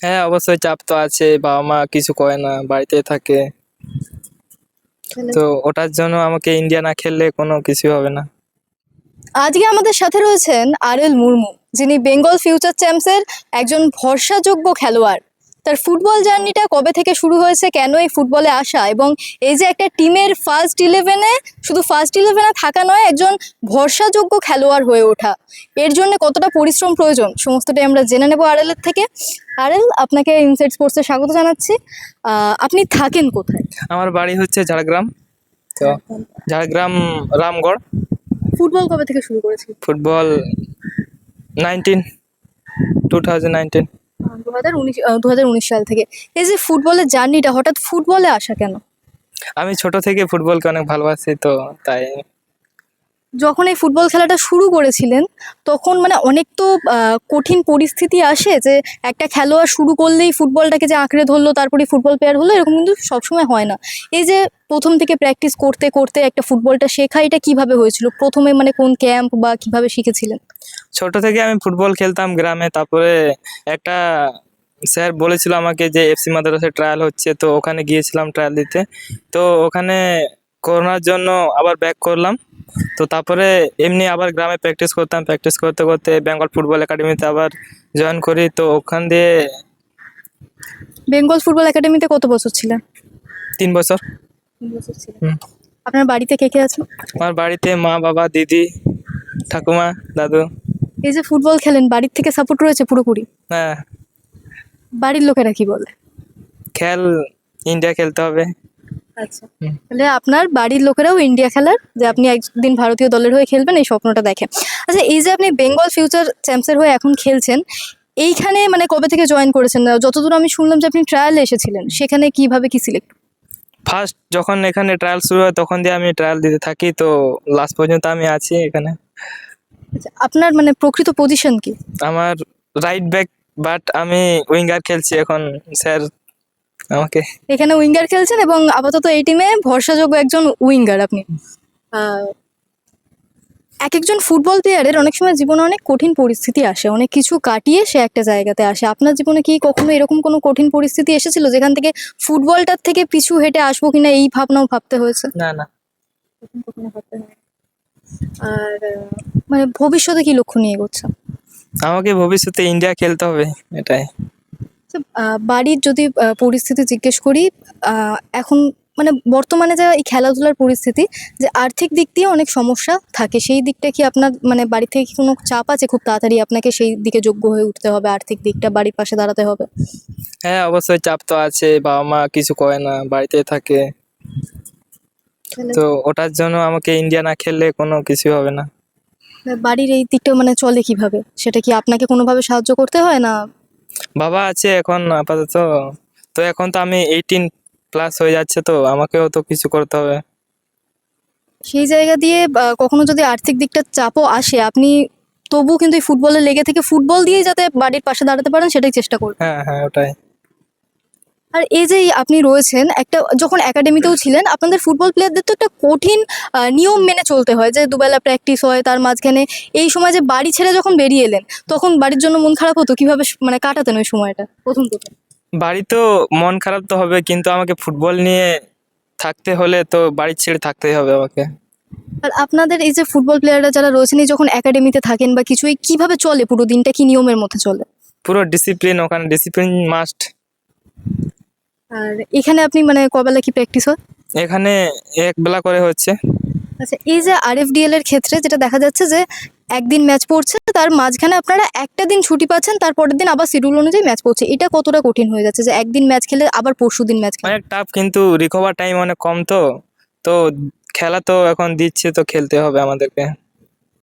হ্যাঁ, অবশ্যই চাপ তো আছে। বাবা মা কিছু করে না, বাড়িতেই থাকে। তো ওটার জন্য আমাকে ইন্ডিয়া না খেললে কোনো কিছু হবে না। আজকে আমাদের সাথে রয়েছেন আরএল মুর্মু, যিনি বেঙ্গল ফিউচার চ্যাম্পসের একজন ভরসাযোগ্য খেলোয়াড়। তার ফুটবল জার্নিটা কবে থেকে শুরু হয়েছে, কেন এই ফুটবলে আসা, এবং এই যে একটা টিমের ফার্স্ট ইলেভেনে, শুধু ফার্স্ট ইলেভেনে থাকা নয়, একজন ভরসাযোগ্য খেলোয়াড় হয়ে ওঠা, এর জন্য কতটা পরিশ্রম প্রয়োজন, সমস্তটাই আমরা জেনে নেব আরএলের থেকে। আরএল, আপনাকে ইনসাইড স্পোর্টসে স্বাগত জানাচ্ছি। আপনি থাকেন কোথায়? আমার বাড়ি হচ্ছে ঝাড়গ্রাম। তো ঝাড়গ্রাম রামগড়। ফুটবল কবে থেকে শুরু করেছি? ফুটবল 2019। 2019 সাল থেকে। এই যে ফুটবলের জার্নিটা, হঠাৎ ফুটবলে আসা কেন? আমি ছোট থেকে ফুটবলকে অনেক ভালোবাসি, তো তাই। যখন এই ফুটবল খেলাটা শুরু করেছিলেন, তখন মানে অনেক তো কঠিন পরিস্থিতি আসে, যে একটা খেলোয়াড় শুরু করলেই ফুটবলটাকে যে আঁকড়ে ধরলো তারপরে ফুটবল প্লেয়ার হলো, এরকম কিন্তু সবসময় হয় না। এই যে প্রথম থেকে প্র্যাকটিস করতে করতে একটা ফুটবলটা শেখা, এটা কিভাবে হয়েছিল? প্রথমে মানে কোন ক্যাম্প বা কিভাবে শিখেছিলেন? ছোট থেকে আমি ফুটবল খেলতাম গ্রামে। তারপরে একটা স্যার বলেছিল আমাকে যে এফসি মাদ্রাসায় ট্রায়াল হচ্ছে, তো ওখানে গিয়েছিলাম ট্রায়াল দিতে। তো ওখানে করোনার জন্য আবার ব্যাক করলাম। তো তারপরে এমনি আবার গ্রামে প্র্যাকটিস করতাম। প্র্যাকটিস করতে করতে বেঙ্গল ফুটবল একাডেমিতে আবার জয়েন করি। তো ওখান দিয়ে বেঙ্গল ফুটবল একাডেমিতে কত বছর ছিলেন? 3 বছর। 3 বছর ছিলেন। হুম। আপনার বাড়িতে কে কে আছে? আমার বাড়িতে মা, বাবা, দিদি, ঠাকুমা, দাদু। এই যে ফুটবল খেলেন, বাড়ির থেকে সাপোর্ট রয়েছে পুরোপুরি? হ্যাঁ। বাড়ির লোকেরা কি বলে? খেল, ইন্ডিয়া খেলতে হবে। আচ্ছা, তাহলে আপনার বাড়ির লোকেরাও ইন্ডিয়া খেলার, যে আপনি একদিন ভারতীয় দলের হয়ে খেলবেন, এই স্বপ্নটা দেখে। আচ্ছা, এই যে আপনি বেঙ্গল ফিউচার চ্যাম্পসের হয়ে এখন খেলছেন, এইখানে মানে কবে থেকে জয়েন করেছেন? যতদূর আমি শুনলাম যে আপনি ট্রায়ালে এসেছিলেন, সেখানে কিভাবে কি সিলেক্ট? ফার্স্ট যখন এখানে ট্রায়াল শুরু হয় তখন দিয়ে আমি ট্রায়াল দিতে থাকি, তো লাস্ট পর্যন্ত আমি আছি এখানে। আচ্ছা, আপনার মানে প্রকৃত পজিশন কি? আমার রাইট ব্যাক, বাট আমি উইঙ্গার খেলছি এখন। স্যার আমাকে এখানে উইঙ্গার খেলছেন এবং আপাতত এই টিমে ভরসাযোগ্য একজন উইঙ্গার আপনি। আহ, এক একজন ফুটবল প্লেয়ারের অনেক সময় জীবনে অনেক কঠিন পরিস্থিতি আসে, অনেক কিছু কাটিয়ে সে একটা জায়গাতে আসে। আপনার জীবনে কি কখনো এরকম কোনো কঠিন পরিস্থিতি এসেছিল যেখান থেকে ফুটবলটার থেকে পিছু হেঁটে আসবো কিনা এই ভাবনাও ভাবতে হয়েছে? না, না। কখনো ভাবতে হয়। আর মানে ভবিষ্যতে কি লক্ষ্য নিয়ে এগোচ্ছেন? আমাকে ভবিষ্যতে ইন্ডিয়া খেলতে হবে, এটাই। আচ্ছা, বাড়ির যদি পরিস্থিতি জিজ্ঞেস করি, এখন মানে বর্তমানে যা এই খেলাধুলার পরিস্থিতি, যে আর্থিক দিক দিয়ে অনেক সমস্যা থাকে, সেই দিকটা কি আপনার মানে বাড়ি থেকে কি কোনো চাপ আছে খুব তাড়াতাড়ি আপনাকে সেই দিকে যোগ্য হয়ে উঠতে হবে, আর্থিক দিকটা বাড়ির পাশে দাঁড়াতে হবে? হ্যাঁ, অবশ্যই চাপ তো আছে। বাবা মা কিছু করে না, বাড়িতেই থাকে। তো ওটার জন্য আমাকে ইন্ডিয়া না খেললে কোনো কিছু হবে না। বাড়ির এই দিকটা মানে চলে কিভাবে, সেটা কি আপনাকে কোনোভাবে সাহায্য করতে হয় না? বাবা আছে এখন আপাতত। তো এখন তো আমি 18+ হয়ে যাচ্ছে, তো আমাকেও তো কিছু করতে হবে। সেই জায়গা দিয়ে কখনো যদি আর্থিক দিকটা চাপও আসে, আপনি তবু কিন্তু এই ফুটবলে লেগে থেকে ফুটবল দিয়েই যাতে বাড়ির পাশে দাঁড়াতে পারেন, সেটাই চেষ্টা করবেন। হ্যাঁ, হ্যাঁ, ওটাই। আর এই যে আপনি রয়েছেন একটা, যখন একাডেমিতেও ছিলেন, আপনাদের ফুটবল প্লেয়ারদের তো একটা কঠিন নিয়ম মেনে চলতে হয়, যে দুবেলা প্র্যাকটিস হয়, তার মাঝখানে এই সময় যে বাড়ি ছেড়ে যখন বেরিয়ে এলেন, তখন বাড়ির জন্য মন খারাপ হতো? কিভাবে মানে কাটাতেন ওই সময়টা প্রথম প্রথম? বাড়িতেও মন খারাপ তো হবে, কিন্তু আমাকে ফুটবল নিয়ে থাকতে হলে তো বাড়ি ছেড়ে থাকতেই হবে আমাকে। আর আপনাদের এই যে ফুটবল প্লেয়াররা যারা রয়েছেন, এই যখন একাডেমিতে থাকেন বা কিছু, এই কিভাবে চলে পুরো দিনটা, কি নিয়মের মধ্যে চলে? পুরো ডিসিপ্লিন, ওখানে ডিসিপ্লিন মাস্ট। আর এখানে আপনি মানে কবেলা কি প্র্যাকটিস হয়? এখানে একবেলা করে হচ্ছে। আচ্ছা, এই যে আরএফডিএল এর ক্ষেত্রে যেটা দেখা যাচ্ছে, যে একদিন ম্যাচ পড়ছে, তার মাঝখানে আপনারা একটা দিন ছুটি পাচ্ছেন, তারপরের দিন আবার শিডিউল অনুযায়ী ম্যাচ পড়ছে, এটা কতটা কঠিন হয়ে যাচ্ছে যে একদিন ম্যাচ খেলে আবার পরশু দিন ম্যাচ খেলে? অনেক টাফ, কিন্তু রিকভার টাইম অনেক কম। তো তো খেলা তো এখন দিচ্ছে, তো খেলতে হবে আমাদেরকে।